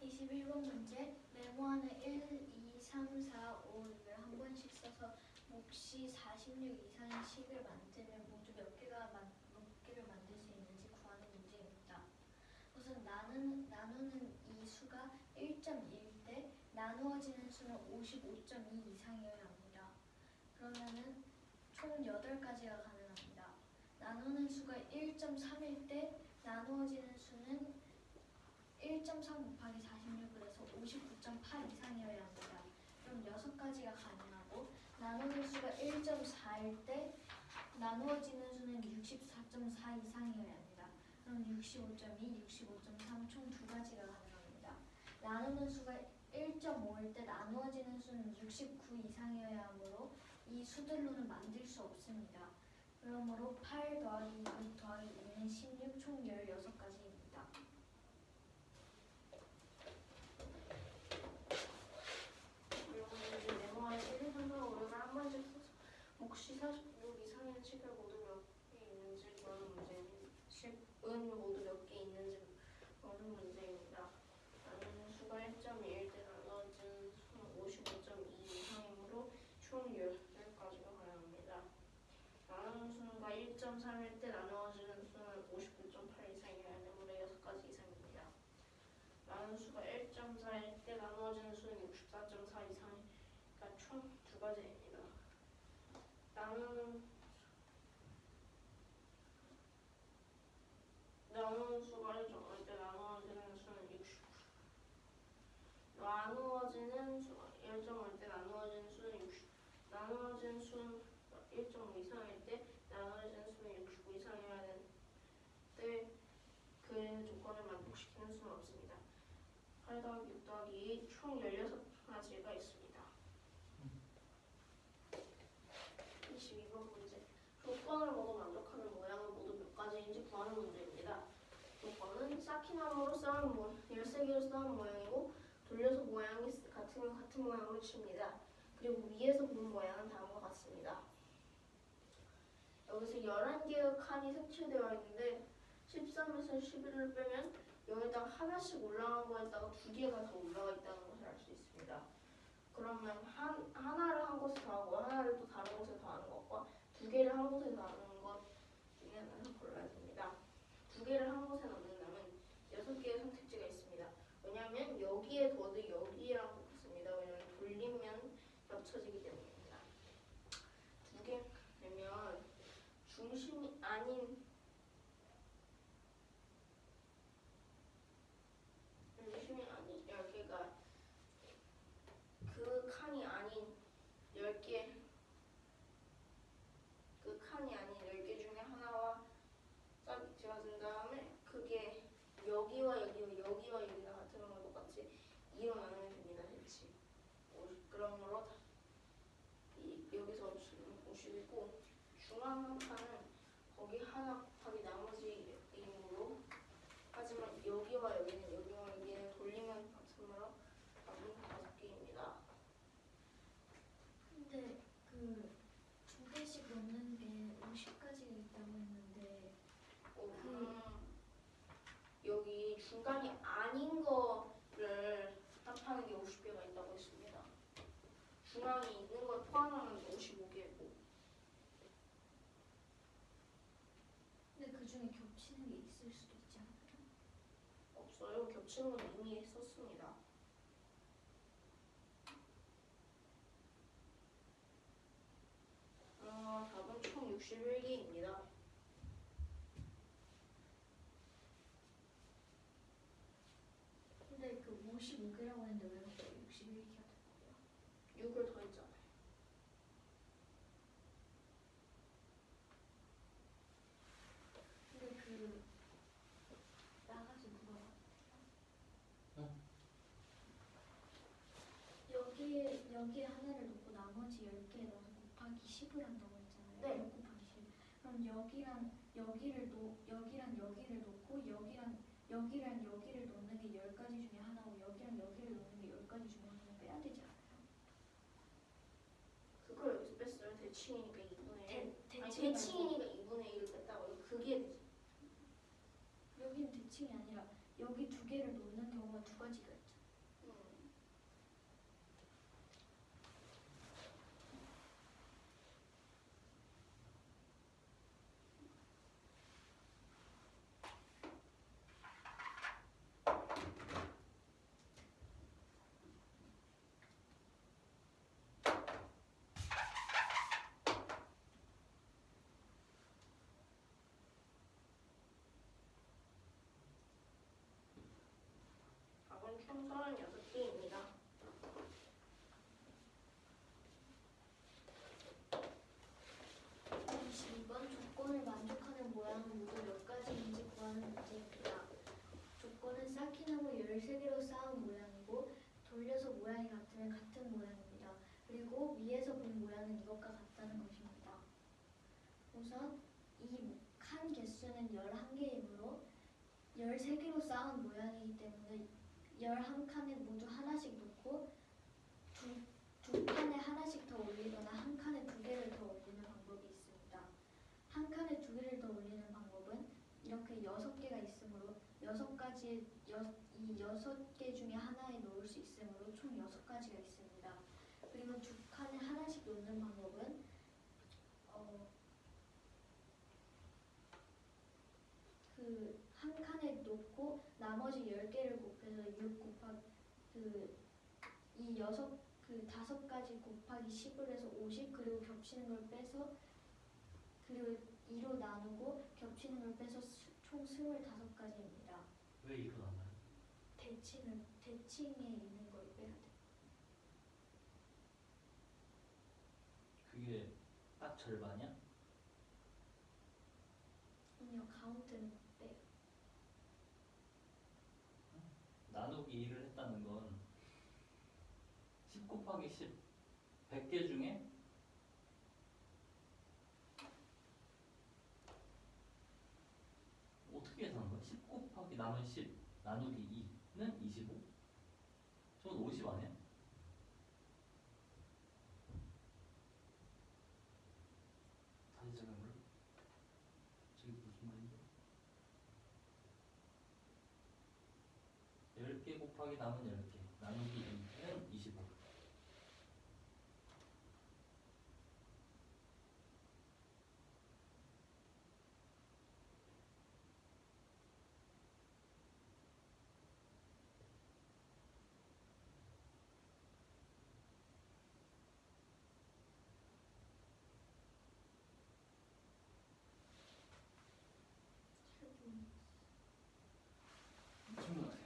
21번 문제. 네모안에 1, 2, 3, 4, 5, 6을 한 번씩 써서 몫이 46 이상의 식을 만들면 모두 몇 개를 만들 수 있는지 구하는 문제입니다. 우선 나누는 이 수가 1.1 때 나누어지는 수는 55.2 이상이어야 합니다. 그러면은 총 8가지가 가능합니다. 나누는 수가 1.3일 때 나누어지는 수는 1.3 곱하기 46을 해서 59.8 이상이어야 합니다. 그럼 6가지가 가능하고 나누는 수가 1.4일 때 나누어지는 수는 64.4 이상이어야 합니다. 그럼 65.2, 65.3 총 2가지가 가능합니다. 나누는 수가 1.5일 때 나누어지는 수는 69 이상이어야 하므로 이 수들로는 만들 수 없습니다. 그러므로 8 더하기 2 더하기 2는 16, 총 16가지입니다. 한 번씩 써서 몫이 46 이상의 식을 모두 몇 개 있는지 구하는 문제입니다. 식은 모두 몇 개 있는지 구하는 문제입니다. 나누는 수가 1.1일 때 나누어지는 수는 55.2 이상이므로 총 10가지가 가능합니다. 나누는 수가 1.3일 때 나누어지는 수는 59.8 이상이어야 하므로 6가지 이상입니다. 나누는 수가 1.4일 때 나누어지는 수는 64.4 이상이니까 총 2가지입니다. 나누는 수가 1.5일 때 나누어지는 수는 69. 나누어지는 수가 1.5일 때 나누어지는 수는 60. 나누어지는 수는 1.5 이상일 때 나누어지는 수는 69 이상이어야 하는데 그 조건을 만족시키는 수는 없습니다. 8 더하기 6 더하기 2 총 16가지가 있습니다. 22번 문제. 조건을 모두 만족하는 모양은 모두 몇 가지인지 구하는 문제입니다. 조건은 쌓기나무로 쌓은 13개로 쌓은 모양이고 돌려서 모양이 같으면 같은 모양으로 칩니다. 그리고 위에서 본 모양은 다음과 같습니다. 여기서 11개의 칸이 색칠되어 있는데 13에서 11을 빼면 여기다가 하나씩 올라간 거에다가 2개가 더 올라가 있다는 것을 알 수 있습니다. 그러면 하나를 한 곳에 더하고 하나를 또 다른 곳에 더하는 것과 2개를 한 곳에 더하는 것 중에 하나를 골라야 됩니다. 2개를 한 곳에 넣는다면 6개의 선택지가 있습니다. 왜냐하면 여기에 더도 여기랑 똑같습니다. 왜냐하면 돌리면 겹쳐지기 때문입니다. 2개 되면 중심이 아닌 여기가 그 칸이 아닌 10개 중에 하나와 짝지가 된 다음에 그게 여기와 여기가 같은 건 똑같이 2로 나누면 됩니다. 대칭. 그러므로 여기서 지금 50이고 중앙 한 칸은 거기 하나 곱하기 나머지 2이므로 하지만 여기와 여기는 돌리면 같으므로 답은 5개입니다. 근데 그 2개씩 넣는 게 50가지가 있다고 했는데 여기 중간이 아닌 거를 합하는 게 50개가 있다고 했습니다. 중앙이 있는 걸 포함하면 55개고. 근데 그 중에 겹치는 게 있을 수도 있지 않을까? 없어요. 겹치는 건 이미 했었습니다. 답은 총 61개입니다. 근데 그 55개라고 했는데 왜 갑자기 61개가 된 거예요? 6을 더했잖아요. 근데 그 나가서 물어봐. 여기에 하나를 놓고 나머지 10개 넣어서 곱하기 10을 한다고 했잖아요. 네. 6 곱하기 10. 그럼 여기를 놓고 여기를 놓는 게 10가지 중에 하나고 여기를 놓는 게 10가지 중에 하나는 빼야 되지 않아요? 그걸 여기서 뺐어요. 대칭이니까 2분의 1. 대칭이니까 2분의 1을 뺐다고요. 그게 되지. 여기는 대칭이 아니라 여기 2개를 놓는 경우가 2가지가 있잖아요. 총 36개입니다. 이번 조건을 만족하는 모양은 모두 몇 가지인지 구하는 문제입니다. 조건은 쌓기나무 13개로 쌓은 모양이고 돌려서 모양이 같으면 같은 모양입니다. 그리고 위에서 본 모양은 이것과 같다는 것입니다. 우선 이 칸 개수는 11개이므로 13개로 쌓은 모양이기 때문에 11칸에 모두 하나씩 놓고 두 칸에 하나씩 더 올리거나 한 칸에 2개를 더 올리는 방법이 있습니다. 한 칸에 2개를 더 올리는 방법은 이렇게 6개가 있으므로 이 6개 중에 하나에 넣을 수 있으므로 총 6가지가 있습니다. 그리고 두 칸에 하나씩 놓는 방법은 한 칸에 놓고 나머지 10개를 곱해서 6 곱하기 이 5가지 곱하기 10을 해서 50, 그리고 겹치는 걸 빼서 그리고 2로 나누고 겹치는 걸 빼서 총 25가지입니다. 왜 이거 나와요? 대칭에 있는 걸 빼야 돼. 그게 딱 절반이야? 아니요, 가운데는 빼요. 나누기 2를 했다는 건 10 곱하기 10 100개 중에 어떻게 계산한 거야? 10 곱하기 남은 10 나누기 2는 25? 저건 50 아니야? 다시 잠깐만. 저게 무슨 말인지? 10개 곱하기 남은 10개 나누기 2는 25. 질문하세요.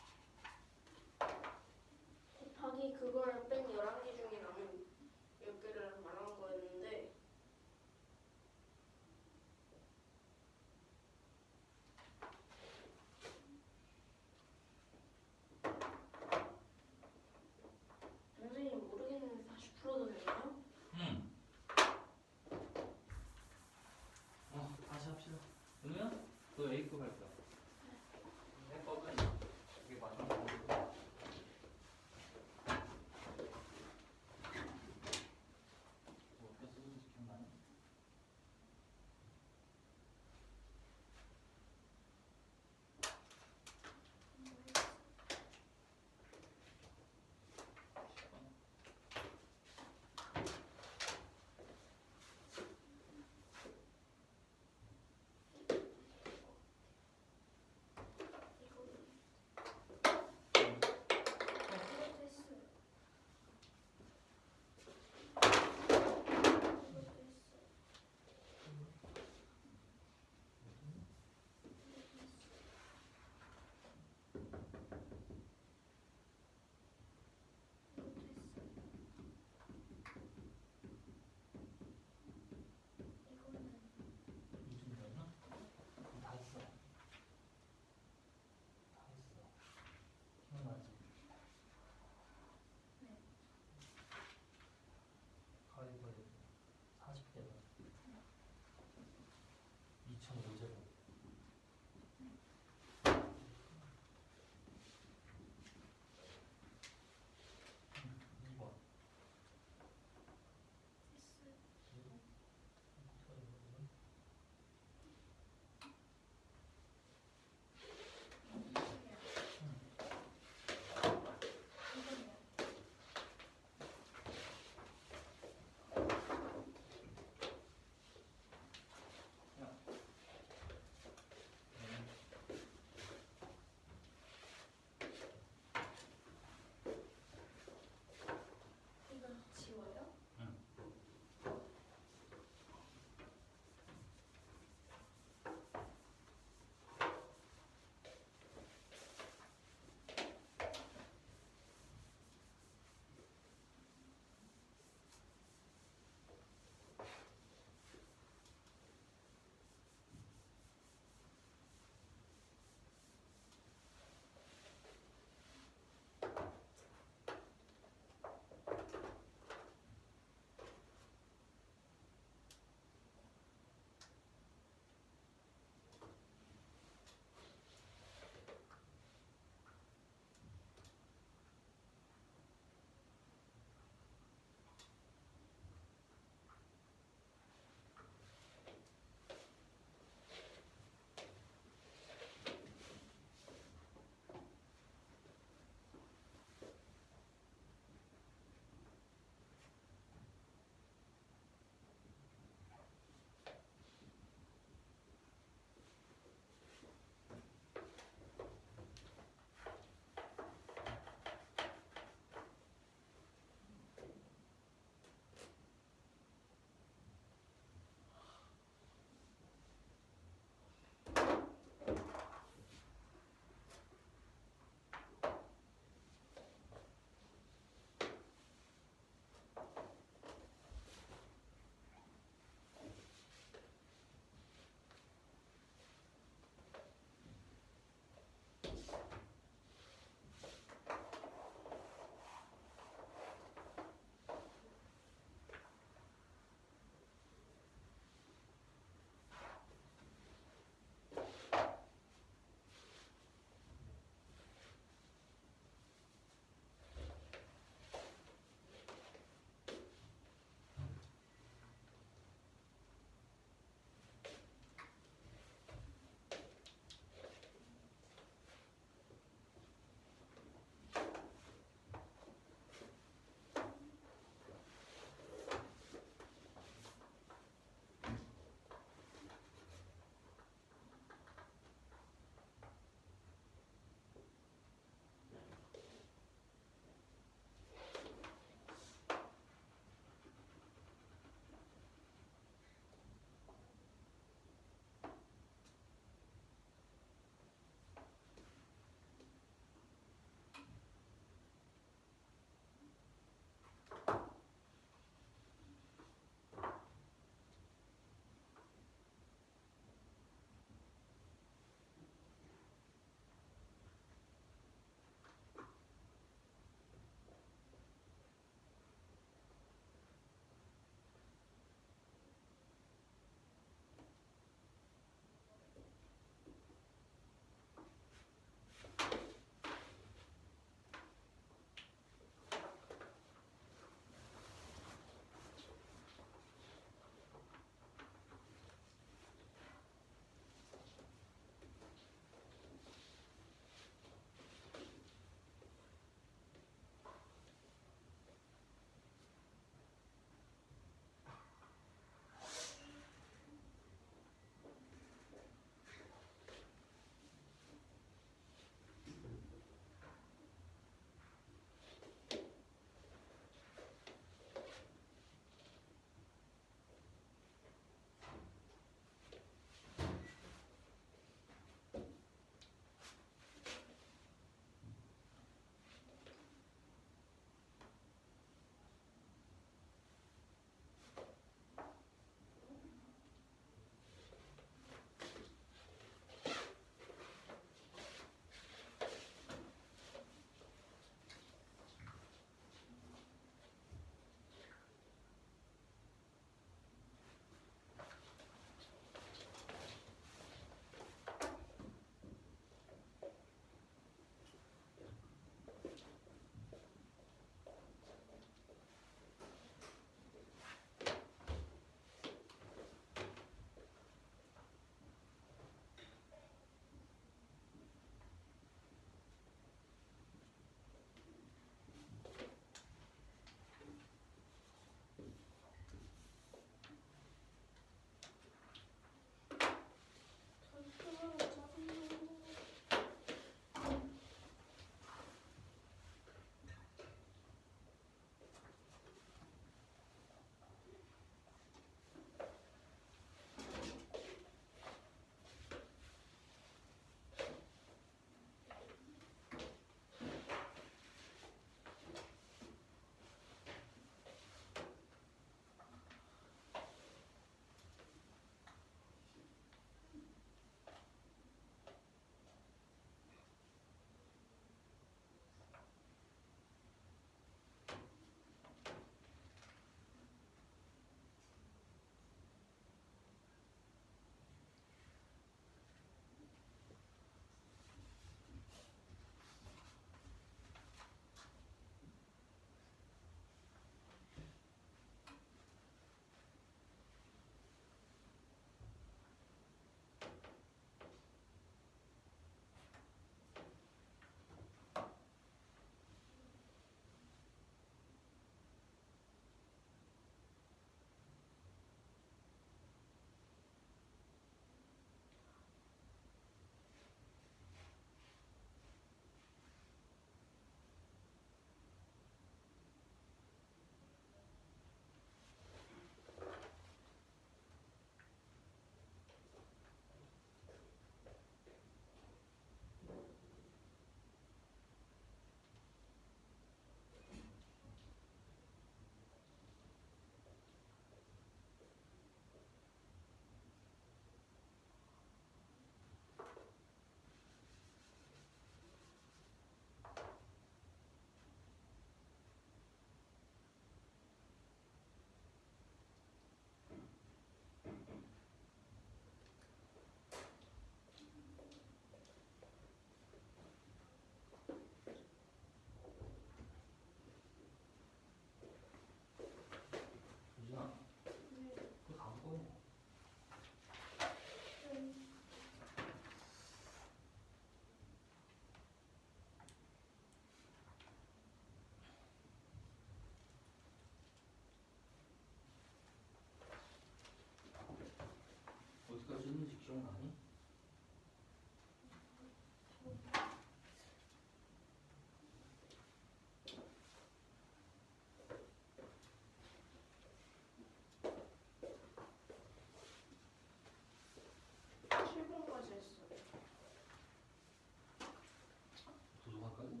할까요?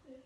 네.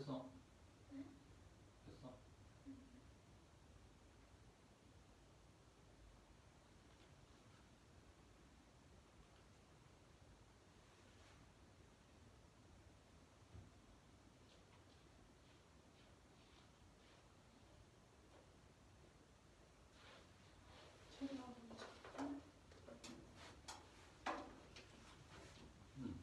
됐어. 네? 됐어. 음.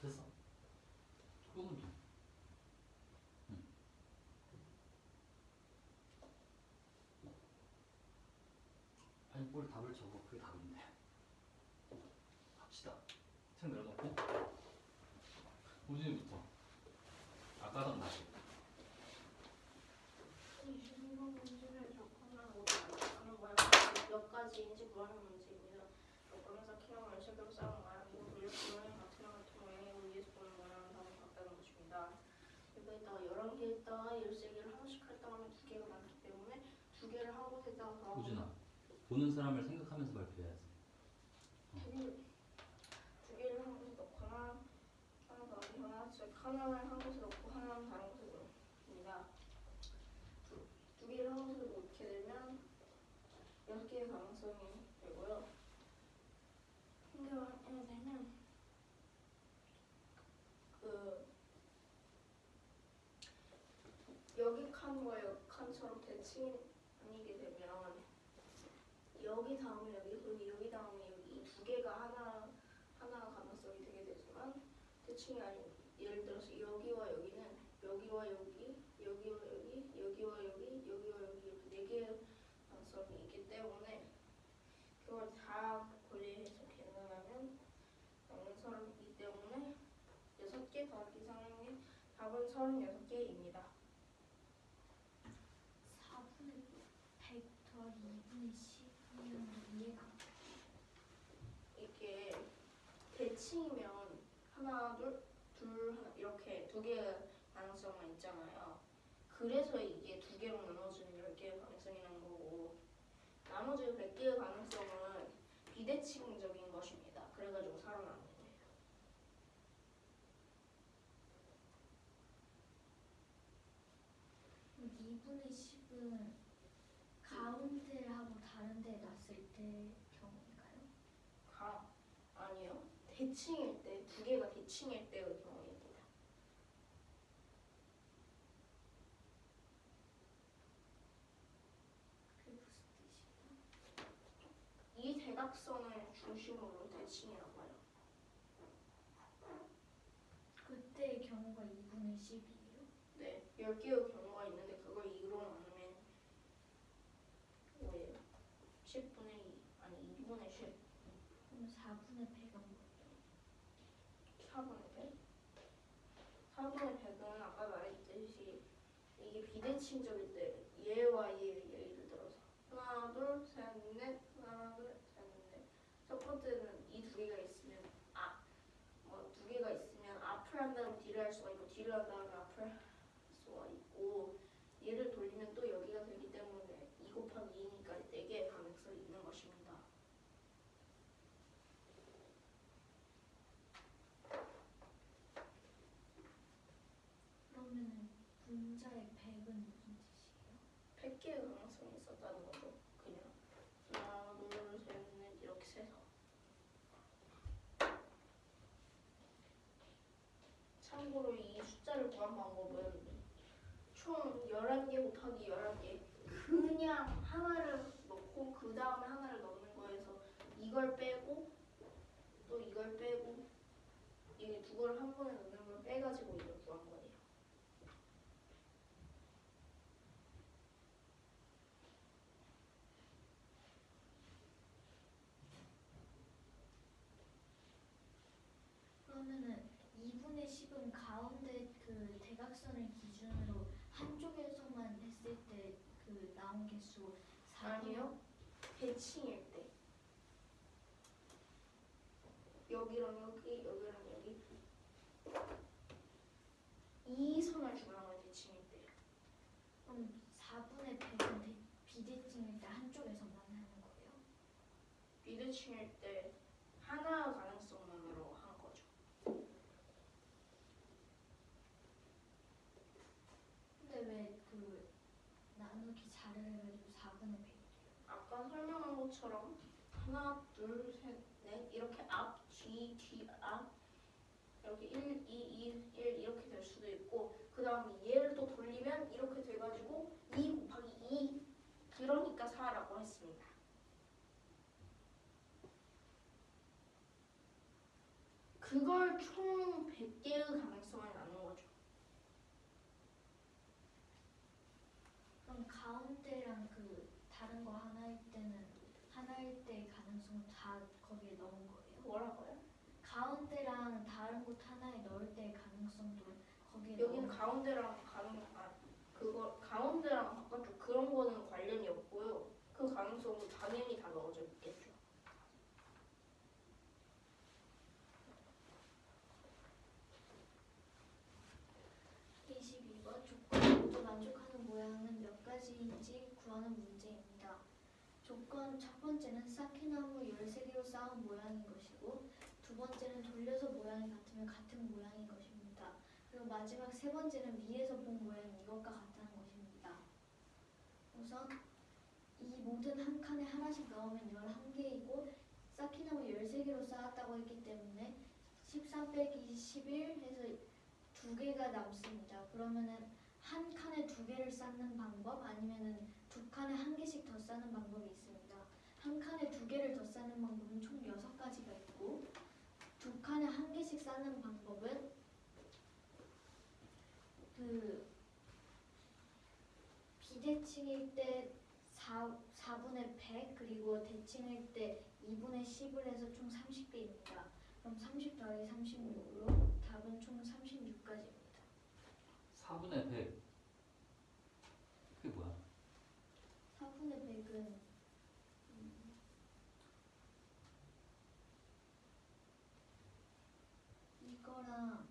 됐어. 조금 더. 아니 뭘 답을 적어. 그게 답인데. 합시다. 책 내려놓고. 우진이부터. 아까 하던 다시. 이 신호 문제를 적거나 모두 하는 거야. 몇 가지인지 구하는 문제입니다. 조건에서 키형을 색으로 쌓은 거야. 이거 돌려 보면 마트랑을 통해 위에서 보는 거랑 다음에 같다는 것입니다. 여기다가 11개 있다가 13개를 하나씩 할당하면 2개가 많기 때문에 2개를 한 곳에다가 우진아. 보는 사람을 생각하면서 발표해야지. 2개를 한 곳에 넣거나 하나가 하나, 즉 하나를 한 곳에 넣고 하나는 다른 곳에 넣습니다. 2개를 한 곳에 놓게 되면 6개의 가능성이 되고요. 생겨야 되는 그 여기 칸과 여기 칸처럼 대칭이 아니게 되면 여기 다음에 여기 그리고 여기 다음에 여기 이 2개가 하나 가능성이 되게 되지만 대칭이 아닌 예를 들어서 여기와 여기는 여기와 여기 여기와 여기 여기와 여기 여기와 여기 이렇게 4개의 가능성이 있기 때문에 그걸 다 고려해서 계산하면 가능성이기 때문에 6개 더하기 3의 답은 36개입니다. 4분의 100 더하기 2분의 10이면 이해가 안 돼. 이게 대칭이면 하나, 둘, 하나 이렇게 2개의 가능성만 있잖아요. 그래서 이게 2개로 나눠지는 10개의 가능성이 나는 거고 나머지 100개의 가능성은 비대칭적인 것입니다. 그래가지고 살아나는 거예요. 그럼 2분의 10은 가운데하고 다른 데 놨을 때 경우인가요? 아니요. 대칭일 때, 2개가 대칭일 때의 경우입니다. 그게 무슨 뜻이에요? 이 대각선을 중심으로 대칭이라고 해요. 그때의 경우가 2분의 10이에요? 네, 10개의 경우가 있는데 그걸 2로 나누면 뭐예요? 10분의 2, 아니 2분의 10, 그럼 4분의 100은 뭐예요? 4분의 100? 4분의 100은 아까 말했듯이 이게 비대칭적일 때 얘와 예를 들어서 하나, 둘, 셋, 넷, 하나, 둘, 셋, 넷. 첫 번째는 이 2개가 있으면 뭐 2개가 있으면 앞을 한 다음에 뒤를 할 수가 있고 뒤를 한 다음에 앞을 할 수가 있고 얘를 돌리면 또 여기가 되기 때문에 2 곱하기 2니까 4개의 가능성이 있는 것입니다. 그러면은 분자의 100은 무슨 뜻이에요? 100개의 가능성이 있었다는 거죠. 그냥 하나, 둘, 셋, 넷 이렇게 세서. 참고로 이 숫자를 구한 방법은 총 11개 곱하기 11개 그냥 하나를 넣고 그 다음에 하나를 넣는 거에서 이걸 빼고 또 이걸 빼고 이게 두 걸 한 번에 넣는 걸 빼가지고 이걸 구한 거예요. 그러면은 2분의 10은 가운데 그 대각선을 기준으로 한쪽에서만 했을 때 그 나온 개수 4분의 아니요. 대칭일 때. 여기랑 여기, 여기랑 여기 이 선을 중앙으로 대칭일 때 그럼 4분의 100은 비대칭일 때 한쪽에서만 하는 거예요? 비대칭일 때 하나 가능성만으로 한 거죠. 근데 왜 그 나누기 잘을 해가지고 4분의 100이래요? 아까 설명한 것처럼 하나, 둘, 셋, 넷 이렇게 앞, 뒤, 뒤, 앞 이렇게 1, 2, 1 이렇게 될 수도 있고 그 다음에 얘를 또 돌리면 이렇게 돼가지고 2 곱하기 2 그러니까 4라고 했습니다. 그걸 총 100개의 가능성을 나눈 거죠. 그럼 가운데랑 그 다른 거 하나일 때는 하나일 때의 가능성을 다 거기에 넣은 거예요? 뭐라고요? 가운데랑 다른 곳 하나에 넣을 때의 가능성도 거기에 여기는 넣은 가운데랑 그거 가운데랑 바깥쪽 그런 거는 관련이 없고요. 그 가능성도 당연히 다 넣어져 있겠죠. 거예요? 22번 조건을 모두 만족하는 모양은 몇 가지인지 구하는 문제입니다. 조건 첫 번째는 쌓기나무 13개로 쌓은 모양인 것이고 두 번째는 돌려서 모양이 같으면 같은 모양인 것입니다. 그리고 마지막 세 번째는 위에서 본 모양이 이것과 같다는 것입니다. 우선 이 모든 한 칸에 하나씩 넣으면 11개이고 쌓기나무 13개로 쌓았다고 했기 때문에 13 빼기 11 해서 2개가 남습니다. 그러면은 한 칸에 2개를 쌓는 방법 아니면은 두 칸에 한 개씩 더 쌓는 방법이 있습니다. 한 칸에 2개를 더 쌓는 방법은 총 6가지가 있고 두 칸에 한 개씩 쌓는 방법은 그 비대칭일 때 4분의 100 그리고 대칭일 때 2분의 10을 해서 총 30개입니다. 그럼 30 더하기 36으로 답은 총 36가지입니다. 4분의 100 그게 뭐야? 4분의 100은 이거랑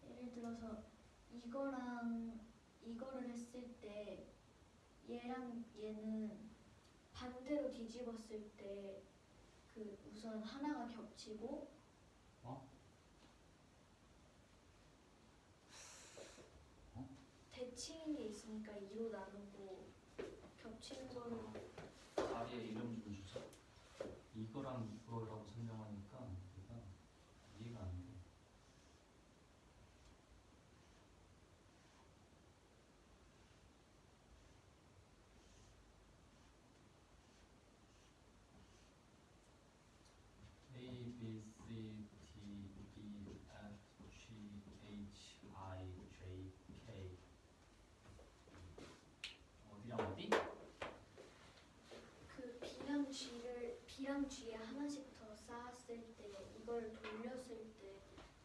예를 들어서 이거랑 이거를 했을 때 얘랑 얘는 반대로 뒤집었을 때 그 우선 하나가 겹치고 어? 대칭인 게 있으니까 2로 나누고 겹치는 거를 자리에 이름 좀 주자. 이거랑 이거라고 설명하니까 내가 이해가 안 돼. A, B, C, D, E, F, G, H, I, J, K 어디랑 어디? 그 B랑 G에 하나씩 더 쌓았을 때 이걸 돌렸을 때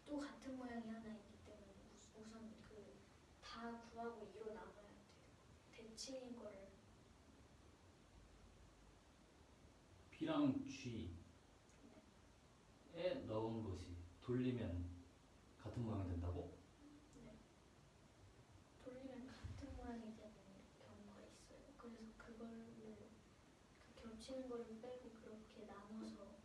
또 같은 모양이 하나 있기 때문에 우선 그 다 구하고 2로 나눠야 돼요. 대칭인 거를 B랑 G에 넣은 것이 돌리면 같은 모양이 된다고? 돌리면 같은 모양이 되는 경우가 있어요. 그래서 그거를 그 겹치는 거를 빼고 그렇게 나눠서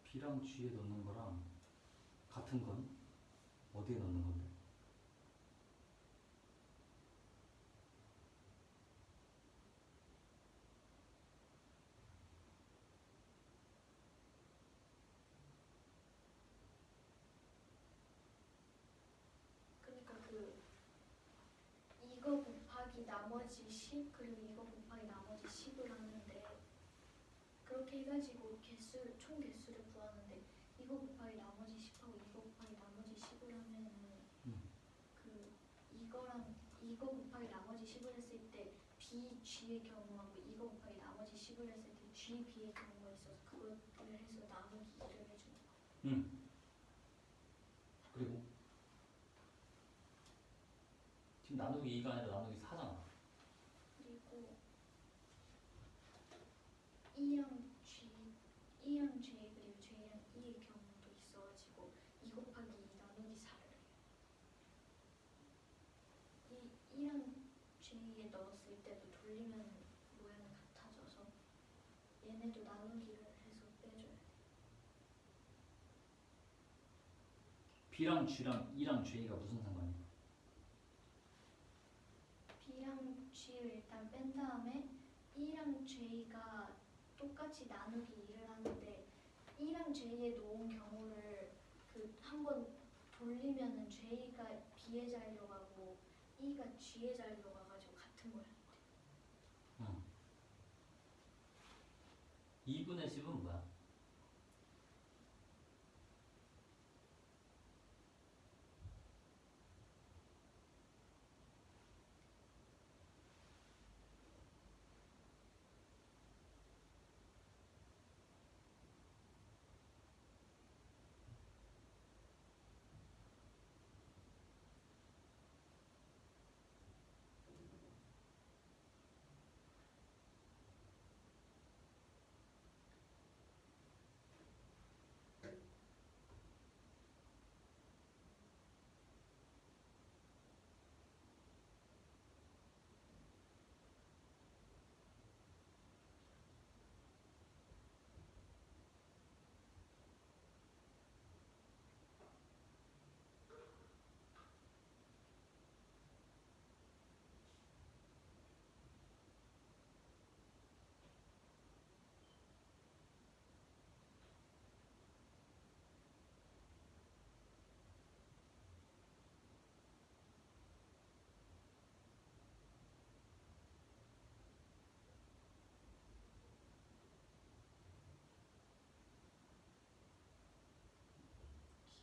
B랑 G에 넣는 거랑 같은 건 어디에 넣는 건데? 그러니까 그 이거 곱하기 나머지 10 그리고 이거 곱하기 나머지 10을 하는데 그렇게 해가지고 총 개수를 구하는데 이거 곱하기 나머지 10하고 이거 곱하기 나머지 10을 하면은 그 이거랑 이거 곱하기 나머지 10을 했을 때 B, G의 경우하고 이거 곱하기 나머지 10을 했을 때 G, B의 경우가 있어서 그거를 해서 나누기 2를 해주는 거예요. 그리고 지금 나누기 2가 아니라 나누기 4잖아. 그리고 E랑 봤을 때도 돌리면 모양이 같아져서 얘네도 나누기를 해서 빼줘야 돼. B랑 G랑 E랑 J가 무슨 상관이야? B랑 G를 일단 뺀 다음에 E랑 J가 똑같이 나누기 2를 하는데 E랑 J에 놓은 경우를 그 한번 돌리면은 J가 B의 자리로 가고 E가 G의 자리로 가가지고 같은 모양. 2분의 10은 뭐야?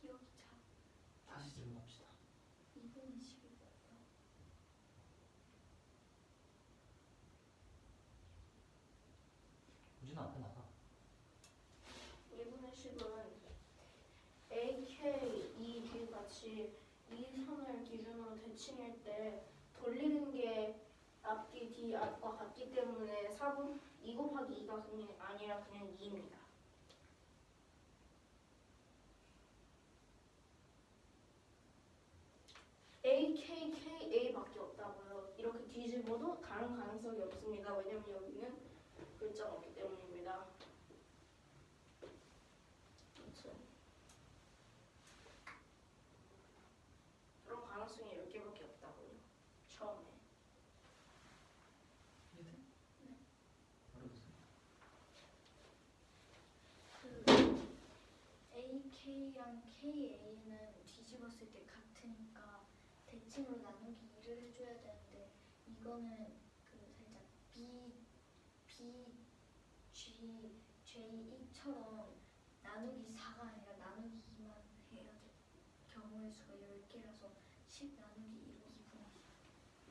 기억이 잘. 다시 질문합시다. 2분의 10이 뭐예요? 우진아 앞에 나가. 2분의 10은 A, K, E, B 같이 이 선을 기준으로 대칭할 때 돌리는 게 앞뒤, 뒤, 앞과 같기 때문에 4분 2 곱하기 2가 그냥 아니라 그냥 2입니다. A, K, K, A밖에 없다고요. 이렇게 뒤집어도 다른 가능성이 없습니다. 왜냐면 여기는 글자가 없기 때문입니다. 아무튼 그런 가능성이 10개밖에 없다고요. 처음에. 이해돼? 네. 어려웠어요. 그 AK랑 KA는 뒤집었을 때 같으니까 대칭으로 나누기 2를 해줘야 되는데 이거는 그 살짝 B, G, J, E처럼 나누기 4가 아니라 나누기 2만 해야 돼. 경우의 수가 10개라서 10 나누기 2로 2분의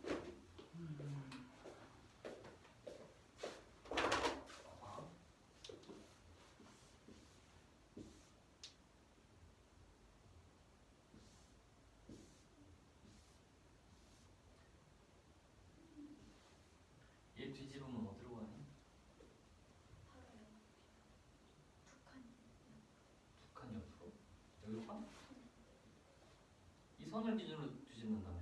10. 봐봐. 얘 뒤집으면 어디로 가니? 바로 두 칸. 두 칸 옆으로? 여기로 가? 이 선을 기준으로 뒤집는 다음에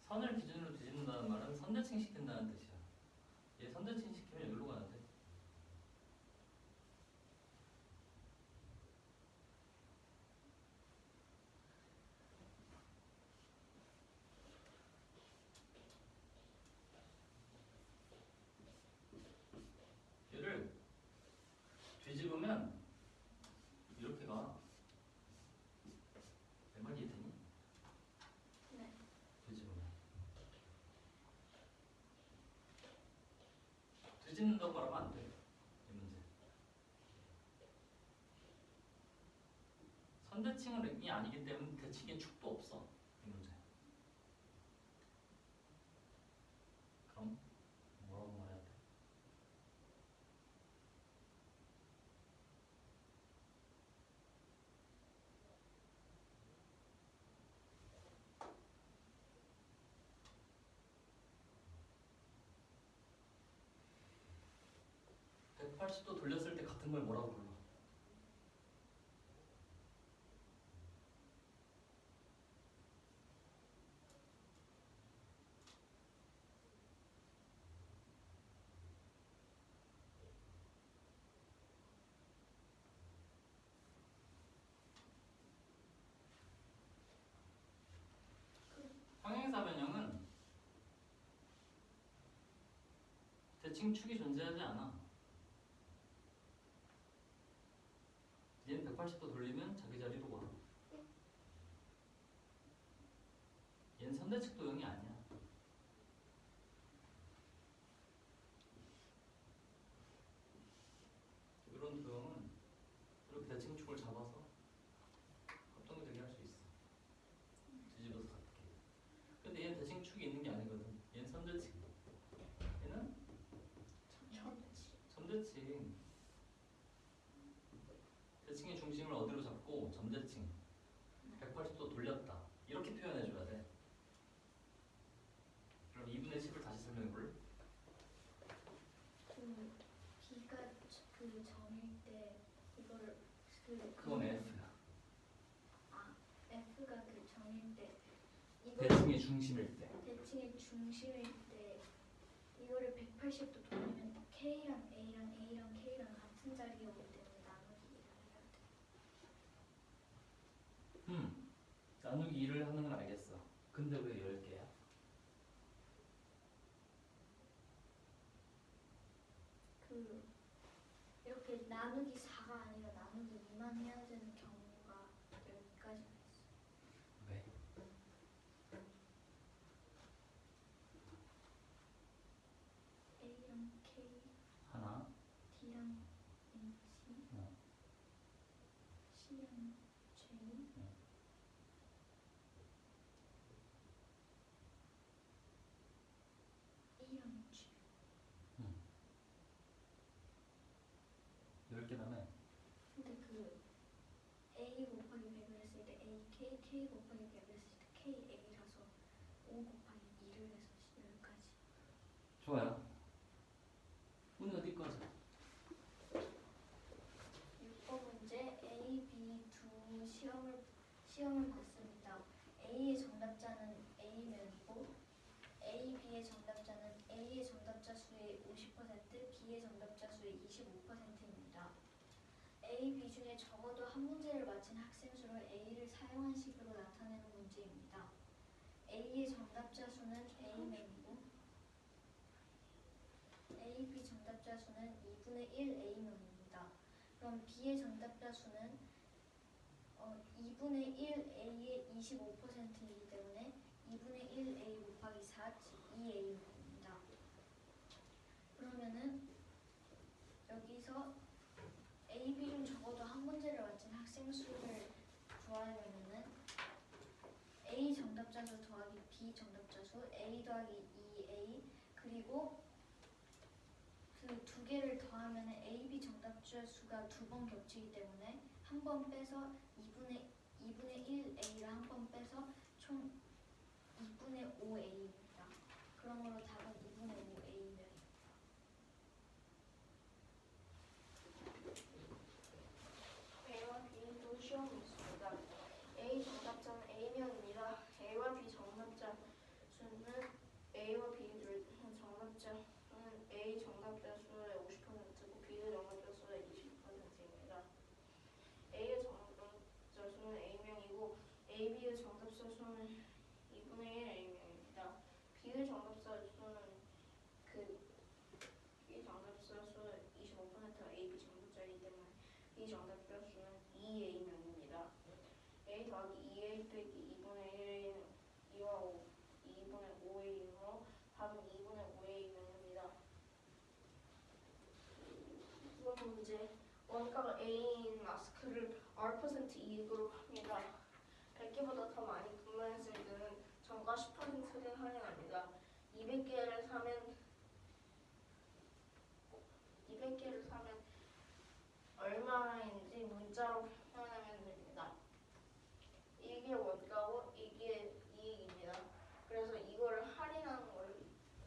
선을 기준으로 뒤집는다는 말은 선대칭 시킨다는 뜻이야. 얘 선대칭 시키면 여기로 가야 돼. 얘를 뒤집으면 이렇게 가. 내 말 이해되니? 네. 뒤집으면. 뒤집는다고 말하면 안 돼. 이 문제. 선대칭이 아니기 때문에 대칭의 축도 없어. 이 문제. 그럼 뭐라고 말해야 돼? (180도) 돌렸을 때 같은 걸 뭐라고 불러? 대칭축이 존재하지 않아. 얘는 180도 돌리면 자기 자리로 와. 얘는 선대측 도형이 아니야. 이런 도형은 이렇게 대칭축을 잡아서 합동이 되게 할 수 있어. 뒤집어서 갖게. 근데 얘는 대칭축이 있는 게 아니거든. 얘는 선대칭. 얘는 점대칭. 대칭의 중심을 어디로 잡고 점대칭. 180도 돌렸다. 이렇게 표현해줘야 돼. 그럼 2분의 10을 다시 설명해볼래? 그 B가 그 정일 때 이거를 그건 F야. F가 그 정일 때 이거 대칭의 중심일 때. 대칭의 중심일 때 이거를 180도 돌리면 K랑 A랑 A랑 K랑 같은 자리에 오기 때문에 나누기 1을 해야 돼. 나누기 2를 하는 건 알겠어. 근데 왜 10개야? 그 이렇게 나누기 4가 아니라 나누기 2만 해야 되는 경우가 여기까지가 있어. 왜? A랑 K, 하나. D랑 H, 어. C랑 J, E랑 G. 10개라며? 근데 그 A 곱하기 100을 했을 때 AK, K 곱하기 100을 했을 때 KA라서 5 곱하기 2를 해서 10까지. 좋아요. 오늘 어디까지? 6번 문제 A, B 두 시험을 봤습니다. A의 정답자는 A면이고 A, B의 정답자는 A의 정답자 수의 50%, B의 정답자 수의 25%입니다. A, B 중에 적어도 한 문제를 맞힌 학생 수를 A를 사용한 식으로 나타내는 문제입니다. A의 정답자 수는 A명이고 A, B 정답자 수는 2분의 1 A명입니다. 그럼 B의 정답자 수는 2분의 1 A의 25%이기 때문에 2분의 1 A 곱하기 4, 2A명입니다. 그러면은 여기서 A, B 중 적어도 한 문제를 맞힌 학생 수를 구하려면은 A 정답자 수 더하기 B 정답자 수, A 더하기 2A 그리고 그 두 개를 더하면 A, B 정답자 수가 두 번 겹치기 때문에 한 번 빼서 2분의 1 A를 한 번 빼서 총 2분의 5 A입니다. 그러므로 답은 2분의 5 A입니다. A와 B도 시험이 있습니다. A 정답자는 A명입니다. A와 B 정답자 수는 A와 B 둘 정답자 수는 A 정답자 수의 50%고 B의 정답자 수의 20%입니다. A의 정답자 수는 A명이고 A, B의 정답자 수는 2분의 1 A명입니다. B의 정답자 수는 B 정답자 수의 25%가 A, B 정답자이기 때문에 B 정답자 수는 2A명입니다. A 더하기 2A 빼기 2분의 1A는 2와 5, 2분의 5A이므로 답은 2분의 5A명입니다. 이번 문제 원가가 A인 마스크를 R% 이익으로 팝니다. 100개보다 더 많이 구매했을 때는 정가 10%를 할인합니다. 200개를 사면 얼마인지 문자로 표현하면 됩니다. 이게 원가고 이게 이익입니다. 그래서 이거를 할인하는 거를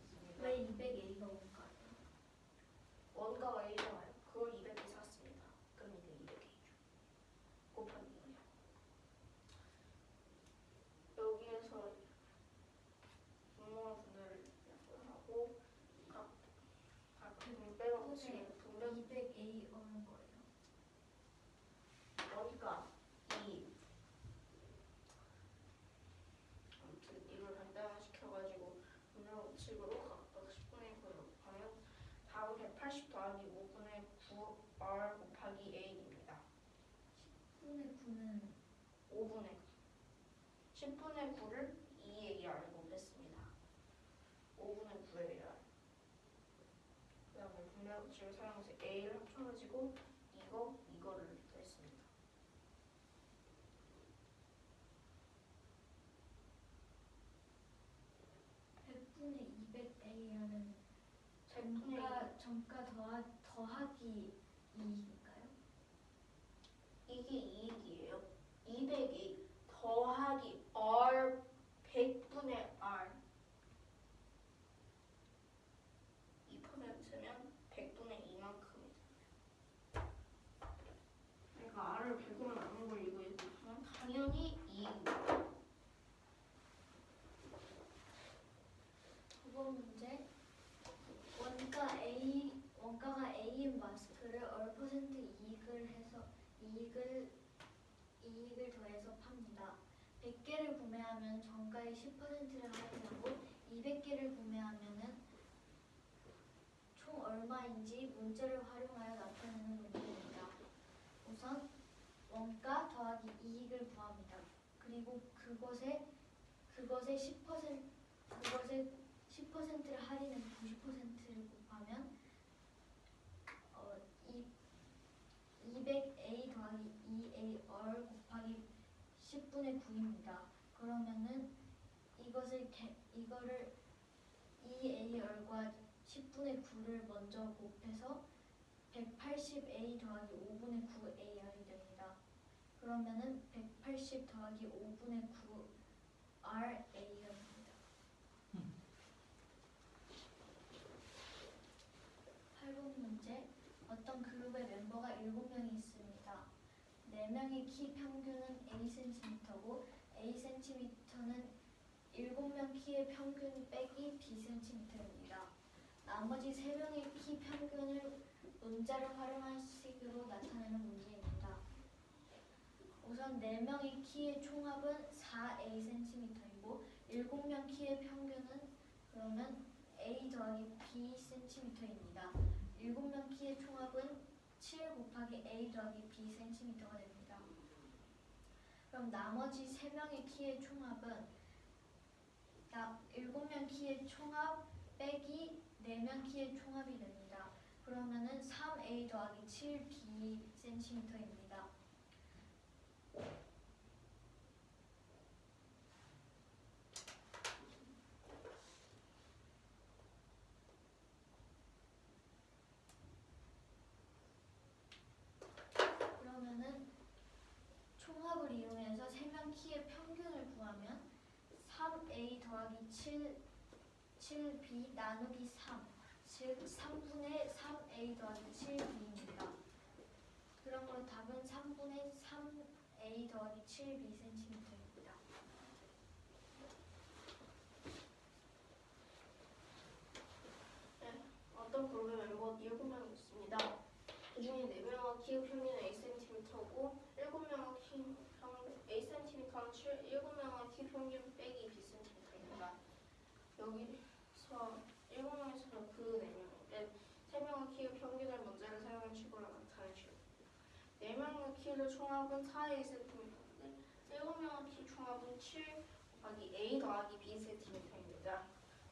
씁니다. 왜 200A가 원가예요? 원가가 1이잖아요. 그걸 200개 샀습니다. 그럼 이게 200A죠. 곱하기 2요. 여기에서 분모분을 하고 각 부분 빼고 붙이면 분배 200A 어는 거예요. 80 더하기 5분의 9R 곱하기 A입니다. 10분의 9는 5분의 9. 10분의 9를 2AR로 뺐습니다. 5분의 9AR. 그 다음에 분배법칙을 사용해서 A를 합쳐가지고 이거를 뺐습니다. 100분의 200A라는 100분의 정가 더하기 2인가요? 이게 이익이에요. 200이 더하기 R 100분의 R 2%면 100분의 2만큼이죠. 그러니까 R을 100으로 나눈 걸 이거 하면 당연히 이익입니다. 9번 문제. 원가가 A인 마스크를 얼% 이익을 더해서 팝니다. 100개를 구매하면 정가의 10%를 할인하고 200개를 구매하면은 총 얼마인지 문제를 활용하여 나타내는 문제입니다. 우선 원가 더하기 이익을 구합니다. 그리고 그것의 10%를 할인해서 90%를 곱하면 200A 더하기 2AR 곱하기 10분의 9입니다. 그러면은 이거를 2AR과 10분의 9를 먼저 곱해서 180A 더하기 5분의 9AR이 됩니다. 그러면은 180 더하기 5분의 9RA가 됩니다. 8번 문제. 어떤 그룹의 멤버가 7명이 있습니다. 4명의 키 평균은 Acm고 Acm는 7명 키의 평균 빼기 Bcm입니다. 나머지 3명의 키 평균을 문자를 활용한 식으로 나타내는 문제입니다. 우선 4명의 키의 총합은 4Acm이고 7명 키의 평균은 그러면 A 더하기 Bcm입니다. 7명 키의 총합은 7 곱하기 A 더하기 Bcm가 됩니다. 그럼 나머지 3명의 키의 총합은 7명 키의 총합 빼기 4명 키의 총합이 됩니다. 그러면은 3A 더하기 7Bcm입니다. 그러면은 총합을 이용해서 3명 키의 평균을 구하면 3A 더하기 7B 나누기 3, 즉 3분의 3A 더하기 7B입니다. 그러므로 답은 3분의 3A 더하기 7Bcm입니다. 네, 어떤 그룹의 멤버 7명이 있습니다. 그 중에 4명은 키 평균 Acm고 7명은 Acm은 7명은 키 평균 빼기 Bcm입니다. 여기서 7명에서 그 4명, 3명의 키의 평균을 문제를 사용한 식으로 나타내시오. 4명의 키를 총합은 4Acm인데 7명의 키 총합은 7 곱하기 A 더하기 Bcm입니다.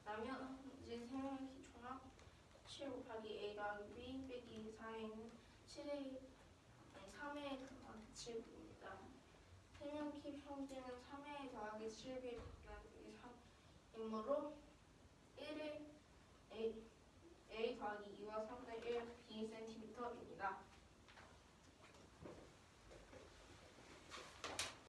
그러면 이제 3명의 키 총합 7 곱하기 A 더하기 B 빼기 4에 있는 3에 더하기 7B입니다. 3명 키 평균은 3에 더하기 7B 더하기 3이므로 1에 A